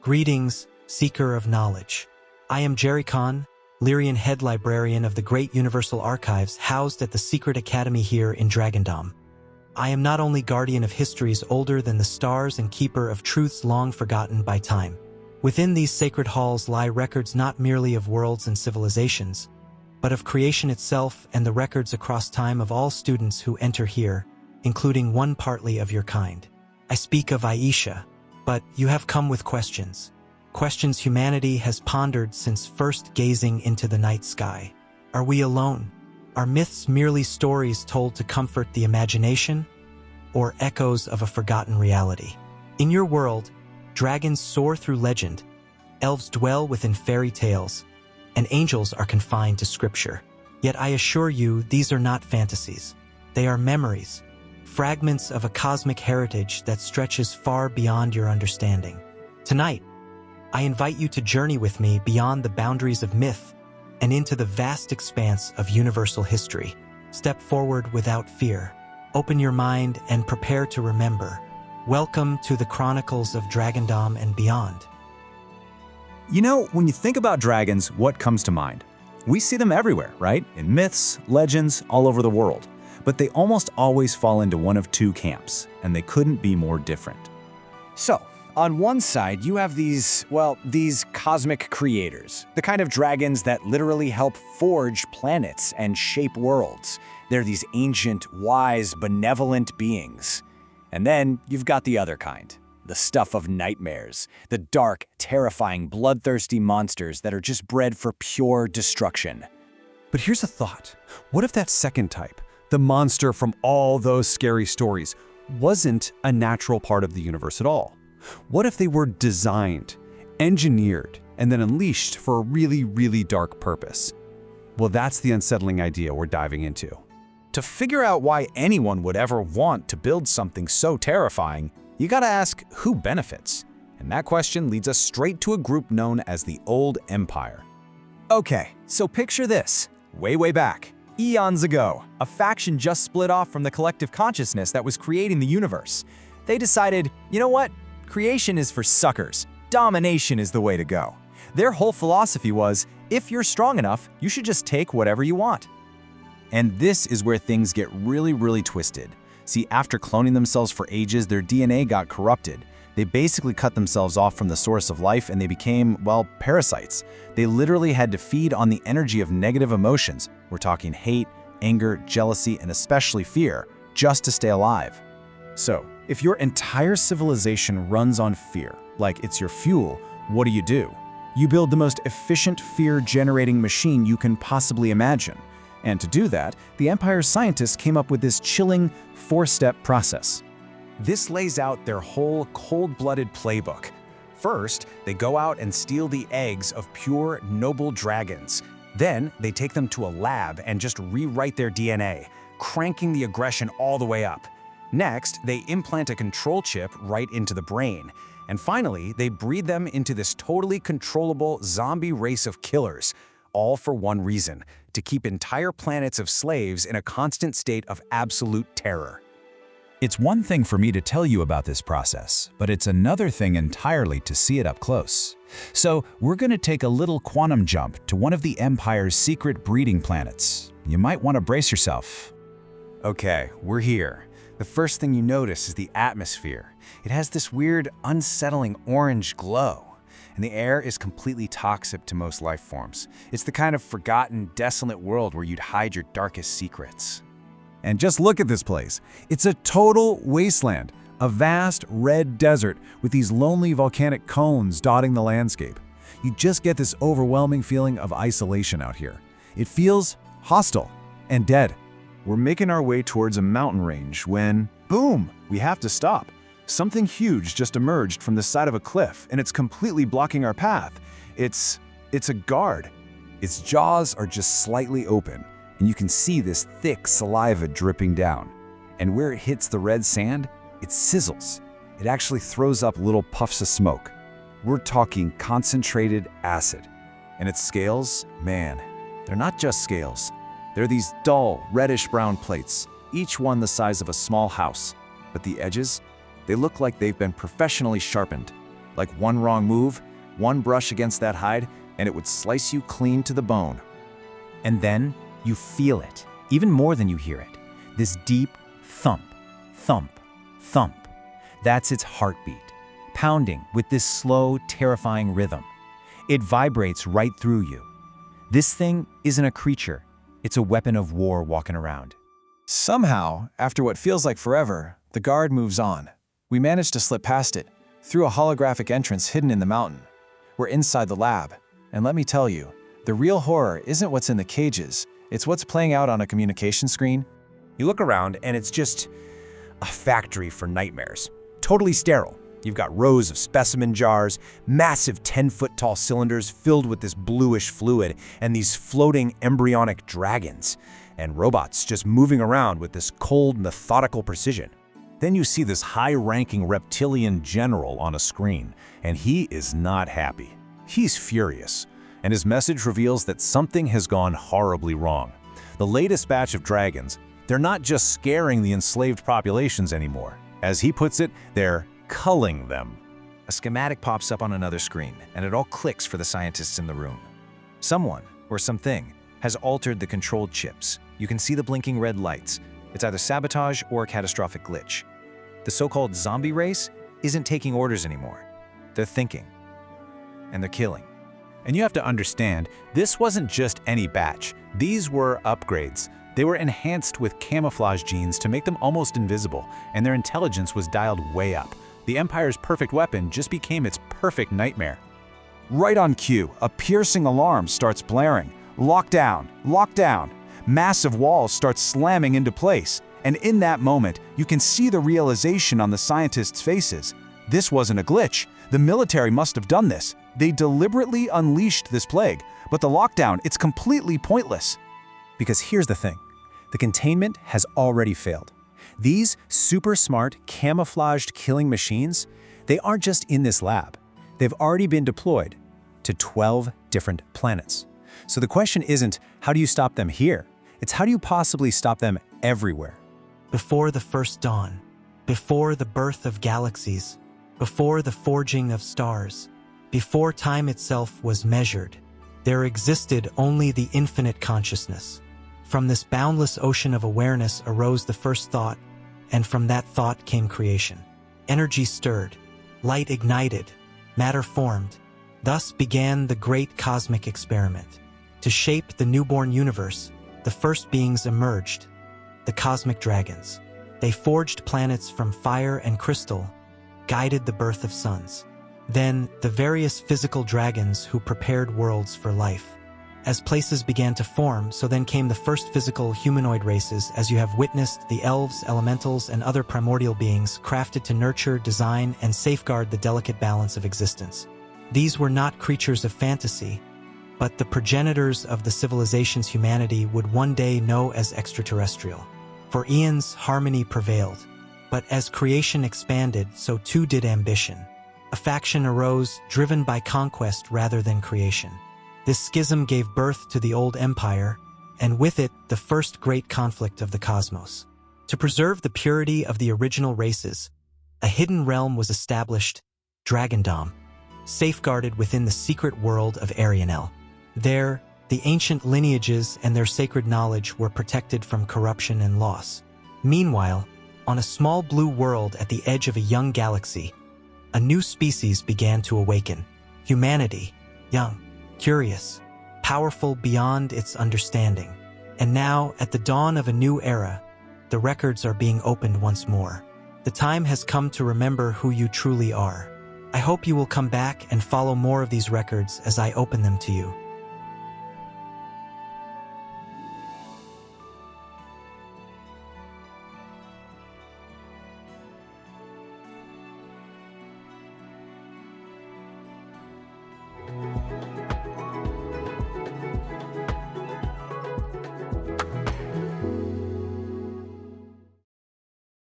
Greetings, seeker of knowledge. I am Jericon, Lyrian Head Librarian of the Great Universal Archives, housed at the Secret Academy here in Dragondom. I am not only guardian of histories older than the stars and keeper of truths long forgotten by time. Within these sacred halls lie records not merely of worlds and civilizations, but of creation itself and the records across time of all students who enter here, including one partly of your kind. I speak of Aisha, but you have come with questions. Questions humanity has pondered since first gazing into the night sky. Are we alone? Are myths merely stories told to comfort the imagination, or echoes of a forgotten reality? In your world, dragons soar through legend, elves dwell within fairy tales, and angels are confined to scripture. Yet I assure you, these are not fantasies. They are memories, fragments of a cosmic heritage that stretches far beyond your understanding. Tonight, I invite you to journey with me beyond the boundaries of myth and into the vast expanse of universal history. Step forward without fear. Open your mind and prepare to remember. Welcome to the Chronicles of Dragondom and beyond. You know, when you think about dragons, what comes to mind? We see them everywhere, right? In myths, legends, all over the world. But they almost always fall into one of two camps, and they couldn't be more different. So, on one side, you have these cosmic creators, the kind of dragons that literally help forge planets and shape worlds. They're these ancient, wise, benevolent beings. And then you've got the other kind, the stuff of nightmares, the dark, terrifying, bloodthirsty monsters that are just bred for pure destruction. But here's a thought. What if that second type, the monster from all those scary stories, wasn't a natural part of the universe at all? What if they were designed, engineered, and then unleashed for a really, really dark purpose? Well, that's the unsettling idea we're diving into. To figure out why anyone would ever want to build something so terrifying, you gotta ask who benefits. And that question leads us straight to a group known as the Old Empire. Okay, so picture this. Way back, eons ago, a faction just split off from the collective consciousness that was creating the universe. They decided, you know what? Creation is for suckers. Domination is the way to go. Their whole philosophy was, if you're strong enough, you should just take whatever you want. And this is where things get really twisted. See, after cloning themselves for ages, their DNA got corrupted. They basically cut themselves off from the source of life and they became, well, parasites. They literally had to feed on the energy of negative emotions. We're talking hate, anger, jealousy, and especially fear, just to stay alive. So, if your entire civilization runs on fear, like it's your fuel, what do? You build the most efficient fear-generating machine you can possibly imagine. And to do that, the Empire's scientists came up with this chilling four-step process. This lays out their whole cold-blooded playbook. First, they go out and steal the eggs of pure, noble dragons. Then, they take them to a lab and just rewrite their DNA, cranking the aggression all the way up. Next, they implant a control chip right into the brain. And finally, they breed them into this totally controllable zombie race of killers, all for one reason: to keep entire planets of slaves in a constant state of absolute terror. It's one thing for me to tell you about this process, but it's another thing entirely to see it up close. So we're going to take a little quantum jump to one of the Empire's secret breeding planets. You might want to brace yourself. Okay, we're here. The first thing you notice is the atmosphere. It has this weird, unsettling orange glow. And the air is completely toxic to most life forms. It's the kind of forgotten, desolate world where you'd hide your darkest secrets. And just look at this place. It's a total wasteland, a vast red desert with these lonely volcanic cones dotting the landscape. You just get this overwhelming feeling of isolation out here. It feels hostile and dead. We're making our way towards a mountain range when, boom, we have to stop. Something huge just emerged from the side of a cliff, and it's completely blocking our path. It's a guard. Its jaws are just slightly open, and you can see this thick saliva dripping down. And where it hits the red sand, it sizzles. It actually throws up little puffs of smoke. We're talking concentrated acid. And its scales, man, they're not just scales. They're these dull, reddish-brown plates, each one the size of a small house. But the edges, they look like they've been professionally sharpened. Like one wrong move, one brush against that hide, and it would slice you clean to the bone. And then you feel it, even more than you hear it. This deep thump, thump, thump. That's its heartbeat, pounding with this slow, terrifying rhythm. It vibrates right through you. This thing isn't a creature. It's a weapon of war walking around. Somehow, after what feels like forever, the guard moves on. We manage to slip past it, through a holographic entrance hidden in the mountain. We're inside the lab, and let me tell you, the real horror isn't what's in the cages, it's what's playing out on a communication screen. You look around and it's just a factory for nightmares. Totally sterile. You've got rows of specimen jars, massive 10-foot-tall cylinders filled with this bluish fluid, and these floating embryonic dragons, and robots just moving around with this cold, methodical precision. Then you see this high-ranking reptilian general on a screen, and he is not happy. He's furious, and his message reveals that something has gone horribly wrong. The latest batch of dragons, they're not just scaring the enslaved populations anymore. As he puts it, they're culling them. A schematic pops up on another screen, and it all clicks for the scientists in the room. Someone, or something, has altered the control chips. You can see the blinking red lights. It's either sabotage or a catastrophic glitch. The so-called zombie race isn't taking orders anymore. They're thinking. And they're killing. And you have to understand, this wasn't just any batch. These were upgrades. They were enhanced with camouflage genes to make them almost invisible, and their intelligence was dialed way up. The Empire's perfect weapon just became its perfect nightmare. Right on cue, a piercing alarm starts blaring. Lockdown, lockdown. Massive walls start slamming into place. And in that moment, you can see the realization on the scientists' faces. This wasn't a glitch. The military must have done this. They deliberately unleashed this plague. But the lockdown, it's completely pointless. Because here's the thing. The containment has already failed. These super smart, camouflaged killing machines, they aren't just in this lab. They've already been deployed to 12 different planets. So the question isn't, how do you stop them here? It's how do you possibly stop them everywhere? Before the first dawn, before the birth of galaxies, before the forging of stars, before time itself was measured, there existed only the infinite consciousness. From this boundless ocean of awareness arose the first thought, and from that thought came creation. Energy stirred, light ignited, matter formed. Thus began the great cosmic experiment. To shape the newborn universe, the first beings emerged, the cosmic dragons. They forged planets from fire and crystal, guided the birth of suns. Then, the various physical dragons who prepared worlds for life. As places began to form, so then came the first physical humanoid races, as you have witnessed the elves, elementals, and other primordial beings crafted to nurture, design, and safeguard the delicate balance of existence. These were not creatures of fantasy, but the progenitors of the civilizations humanity would one day know as extraterrestrial. For eons, harmony prevailed, but as creation expanded, so too did ambition. A faction arose, driven by conquest rather than creation. This schism gave birth to the old empire, and with it, the first great conflict of the cosmos. To preserve the purity of the original races, a hidden realm was established, Dragondom, safeguarded within the secret world of Arianel. There, the ancient lineages and their sacred knowledge were protected from corruption and loss. Meanwhile, on a small blue world at the edge of a young galaxy, a new species began to awaken. Humanity, young, curious, powerful beyond its understanding. And now, at the dawn of a new era, the records are being opened once more. The time has come to remember who you truly are. I hope you will come back and follow more of these records as I open them to you.